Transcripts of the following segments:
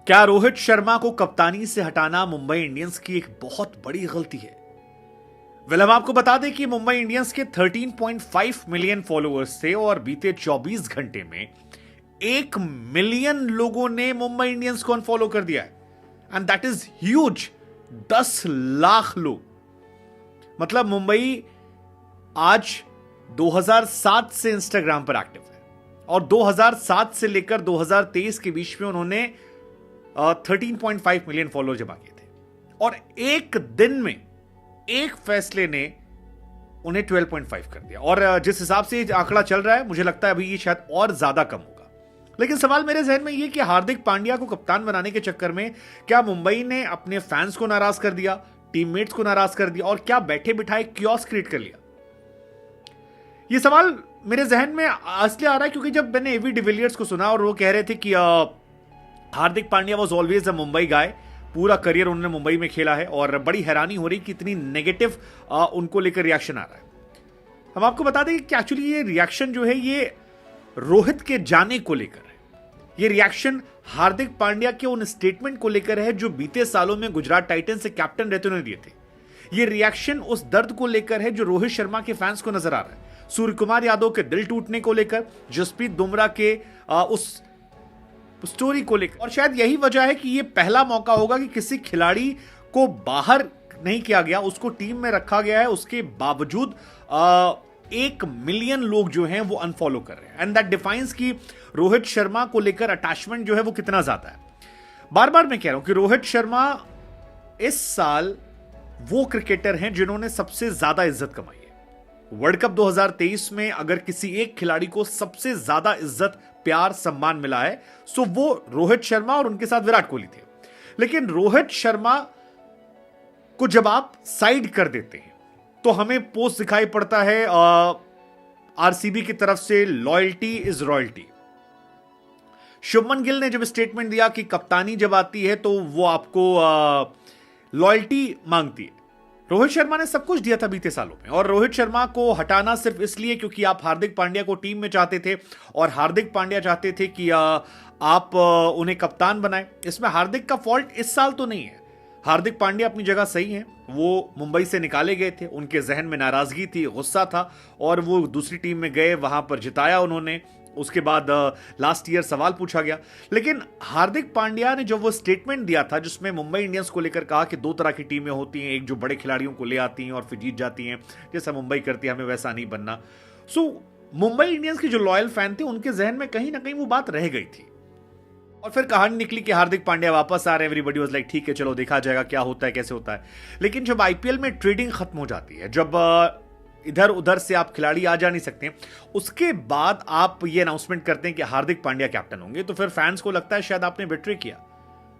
क्या रोहित शर्मा को कप्तानी से हटाना मुंबई इंडियंस की एक बहुत बड़ी गलती है? हम आपको बता दें कि मुंबई इंडियंस के 13.5 मिलियन फॉलोअर्स थे और बीते 24 घंटे में 1 मिलियन लोगों ने मुंबई इंडियंस को अनफॉलो कर दिया है। And that is huge. 10 lakh लोग। मतलब मुंबई आज 2007 से इंस्टाग्राम पर एक्टिव है और 2007 से लेकर 2023 के बीच में उन्होंने 13.5 मिलियन फॉलोअर जमा किए थे और एक दिन में एक फैसले ने उन्हें 12.5 कर दिया। और जिस हिसाब से आंकड़ा चल रहा है मुझे लगता है अभी ये शायद और ज्यादा कम होगा। लेकिन सवाल मेरे जहन में ये कि हार्दिक पांड्या को कप्तान बनाने के चक्कर में क्या मुंबई ने अपने फैंस को नाराज कर दिया, टीममेट्स को नाराज कर दिया और क्या बैठे बिठाए कियोस्क क्रिएट कर लिया? ये सवाल मेरे जहन में इसलिए आ रहा है क्योंकि जब मैंने एवी डिविलियर्स को सुना और वो कह रहे थे कि Hardik Pandya was always a Mumbai guy, पूरा करियर उन्होंने मुंबई में खेला है, और बड़ी हैरानी हो रही कि इतनी नेगेटिव उनको लेकर रिएक्शन आ रहा है। हम आपको बता दें कि एक्चुअली ये रिएक्शन जो है ये रोहित के जाने को लेकर है। ये रिएक्शन हार्दिक पांड्या के उन स्टेटमेंट को लेकर है जो बीते सालों में गुजरात टाइटंस से कैप्टन रहते उन्होंने दिए थे। ये रिएक्शन उस दर्द को लेकर है जो रोहित शर्मा के फैंस को नजर आ रहा है, सूर्य कुमार यादव के दिल टूटने को लेकर, जसप्रीत बुमराह के उस स्टोरी को लेकर। और शायद यही वजह है कि ये पहला मौका होगा कि किसी खिलाड़ी को बाहर नहीं किया गया, उसको टीम में रखा गया है, उसके बावजूद 1 मिलियन लोग जो हैं वो अनफॉलो कर रहे हैं। एंड दैट डिफाइंस कि रोहित शर्मा को लेकर अटैचमेंट जो है वो कितना ज्यादा है। बार बार मैं कह रहा हूं कि रोहित शर्मा इस साल वो क्रिकेटर हैं जिन्होंने सबसे ज्यादा इज्जत कमाई है। वर्ल्ड कप 2023 में अगर किसी एक खिलाड़ी को सबसे ज्यादा इज्जत, प्यार, सम्मान मिला है सो वो रोहित शर्मा और उनके साथ विराट कोहली थे। लेकिन रोहित शर्मा को जब आप साइड कर देते हैं तो हमें पोस्ट दिखाई पड़ता है आरसीबी की तरफ से, loyalty is royalty. Shubman Gill ने जब स्टेटमेंट दिया कि कप्तानी जब आती है तो वो आपको लॉयल्टी मांगती है। रोहित शर्मा ने सब कुछ दिया था बीते सालों में, और रोहित शर्मा को हटाना सिर्फ इसलिए क्योंकि आप हार्दिक पांड्या को टीम में चाहते थे और हार्दिक पांड्या चाहते थे कि आप उन्हें कप्तान बनाएं। इसमें हार्दिक का फॉल्ट इस साल तो नहीं है। हार्दिक पांड्या अपनी जगह सही है, वो मुंबई से निकाले गए थे, उनके जहन में नाराजगी थी, गुस्सा था, और वो दूसरी टीम में गए, वहां पर जिताया उन्होंने। उसके बाद लास्ट ईयर सवाल पूछा गया। लेकिन हार्दिक पांड्या ने जो वो स्टेटमेंट दिया था जिसमें मुंबई इंडियंस को लेकर कहा कि 2 तरह की टीमें होती हैं, एक जो बड़े खिलाड़ियों को ले आती हैं और फिर जीत जाती हैं, जैसा मुंबई करती है, हमें वैसा नहीं बनना। सो मुंबई इंडियंस के जो लॉयल फैन थे उनके जहन में कहीं ना कहीं वो बात रह गई थी। और फिर कहानी निकली कि हार्दिक पांड्या वापस आ रहे हैं। एवरीबॉडी वाज लाइक ठीक है, चलो देखा जाएगा क्या होता है, कैसे होता है। लेकिन जब आईपीएल में ट्रेडिंग खत्म हो जाती है, जब इधर उधर से आप खिलाड़ी आ जा नहीं सकते, उसके बाद आप ये अनाउंसमेंट करते हैं कि हार्दिक पांड्या कैप्टन होंगे, तो फिर फैंस को लगता है शायद आपने बिट्रे किया,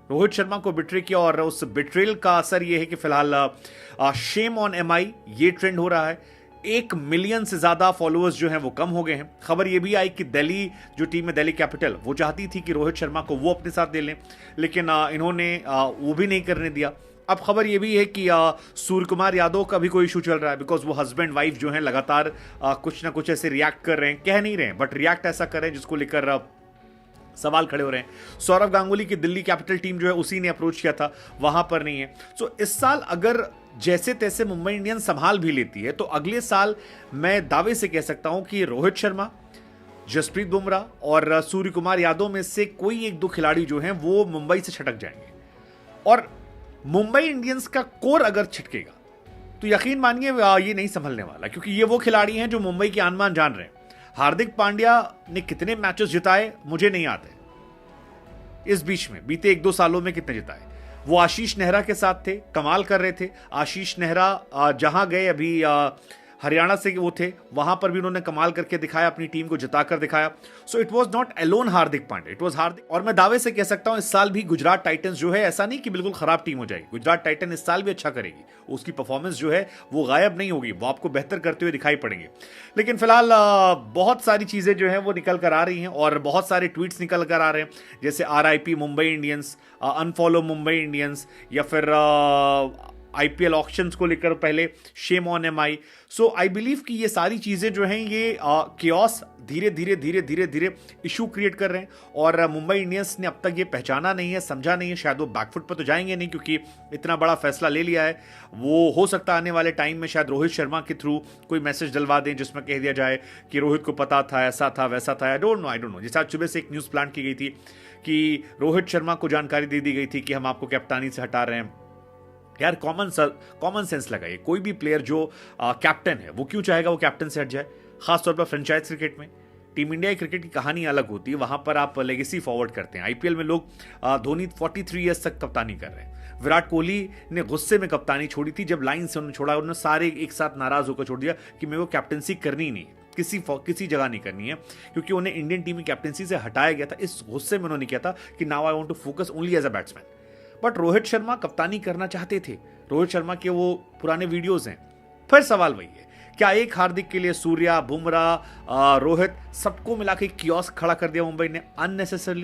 रोहित शर्मा को बिट्रे किया। और उस बिट्रेल का असर ये है कि फिलहाल शेम ऑन एमआई ये ट्रेंड हो रहा है। 1 मिलियन से ज्यादा फॉलोअर्स जो हैं वो कम हो गए हैं। खबर ये भी आई कि दिल्ली जो टीम है, दिल्ली कैपिटल, वो चाहती थी कि रोहित शर्मा को वो अपने साथ ले लें, लेकिन इन्होंने वो भी नहीं करने दिया। अब खबर ये भी है कि सूर्य कुमार यादव का भी कोई इशू चल रहा है, बिकॉज वो हस्बैंड वाइफ जो हैं लगातार कुछ ना कुछ ऐसे रिएक्ट कर रहे हैं, कह नहीं रहे हैं बट रिएक्ट ऐसा कर रहे हैं जिसको लेकर सवाल खड़े हो रहे हैं। सौरव गांगुली की दिल्ली कैपिटल टीम जो है उसी ने अप्रोच किया था, वहां पर नहीं है। सो इस साल अगर जैसे तैसे मुंबई इंडियंस संभाल भी लेती है तो अगले साल मैं दावे से कह सकता हूं कि रोहित शर्मा, जसप्रीत बुमराह और सूर्य कुमार यादव में से कोई 1-2 खिलाड़ी जो हैं वो मुंबई से छटक जाएंगे। और मुंबई इंडियंस का कोर अगर छिटकेगा तो यकीन मानिए ये नहीं संभलने वाला, क्योंकि ये वो खिलाड़ी हैं जो मुंबई की आन बान जान रहे हैं। हार्दिक पांड्या ने कितने मैचेस जिताए मुझे नहीं याद है, इस बीच में बीते 1-2 सालों में कितने जिताए। वो आशीष नेहरा के साथ थे, कमाल कर रहे थे। आशीष नेहरा जहां गए, अभी हरियाणा से वो थे, वहां पर भी उन्होंने कमाल करके दिखाया, अपनी टीम को जिताकर दिखाया। So it was not alone Hardik Pandya, it was Hardik. और मैं दावे से कह सकता हूं इस साल भी गुजरात टाइटंस जो है, ऐसा नहीं कि बिल्कुल खराब टीम हो जाएगी, गुजरात टाइटन इस साल भी अच्छा करेगी। उसकी परफॉर्मेंस जो है वो गायब नहीं होगी, वो आपको बेहतर करते हुए दिखाई पड़ेंगे। लेकिन फिलहाल बहुत सारी चीजें जो है वो निकल कर आ रही हैं और बहुत सारे ट्वीट्स निकल कर आ रहे हैं, जैसे RIP Mumbai Indians, unfollow Mumbai Indians, या फिर आईपीएल ऑक्शंस को लेकर पहले shame on MI. So I believe कि ये सारी चीजें जो हैं ये कियोस धीरे धीरे धीरे धीरे धीरे इशू क्रिएट कर रहे हैं। और मुंबई इंडियंस ने अब तक ये पहचाना नहीं है, समझा नहीं है, शायद वो बैकफुट पर तो जाएंगे नहीं क्योंकि इतना बड़ा फैसला ले लिया है। वो हो सकता है आने वाले टाइम में शायद रोहित शर्मा के थ्रू कोई मैसेज डलवा दें जिसमें कह दिया जाए कि रोहित को पता था, ऐसा था, वैसा था। I don't know. जैसे आज सुबह से एक न्यूज़ प्लांट की गई थी कि रोहित शर्मा को जानकारी दे दी गई थी कि हम आपको कप्तानी से हटा रहे हैं। यार कॉमन सेंस लगाइए। कोई भी प्लेयर जो कैप्टन है वो क्यों चाहेगा वो कैप्टन से हट जाए, खासतौर पर फ्रेंचाइज क्रिकेट में। टीम इंडिया की क्रिकेट की कहानी अलग होती है, वहां पर आप लेगेसी फॉरवर्ड करते हैं। आईपीएल में लोग धोनी 43 ईयर्स तक कप्तानी कर रहे हैं। विराट कोहली ने गुस्से में कप्तानी छोड़ी थी, जब लाइन से उन्होंने छोड़ा उन्होंने सारे एक साथ नाराज होकर छोड़ दिया कि मेरे को कैप्टनसी करनी ही नहीं, किसी जगह नहीं करनी है, क्योंकि उन्हें इंडियन टीम की कैप्टनसी से हटाया गया था। इस गुस्से में उन्होंने किया था कि now I want to focus only as a batsman. But Rohit Sharma कप्तानी करना चाहते थे। रोहित शर्मा के वो पुराने वीडियोस हैं। फिर सवाल वही है, क्या एक हार्दिक के लिए सूर्या, बुमराह, रोहित सबको मिला के कियोस्क खड़ा कर दिया मुंबई ने अननेसेसरली?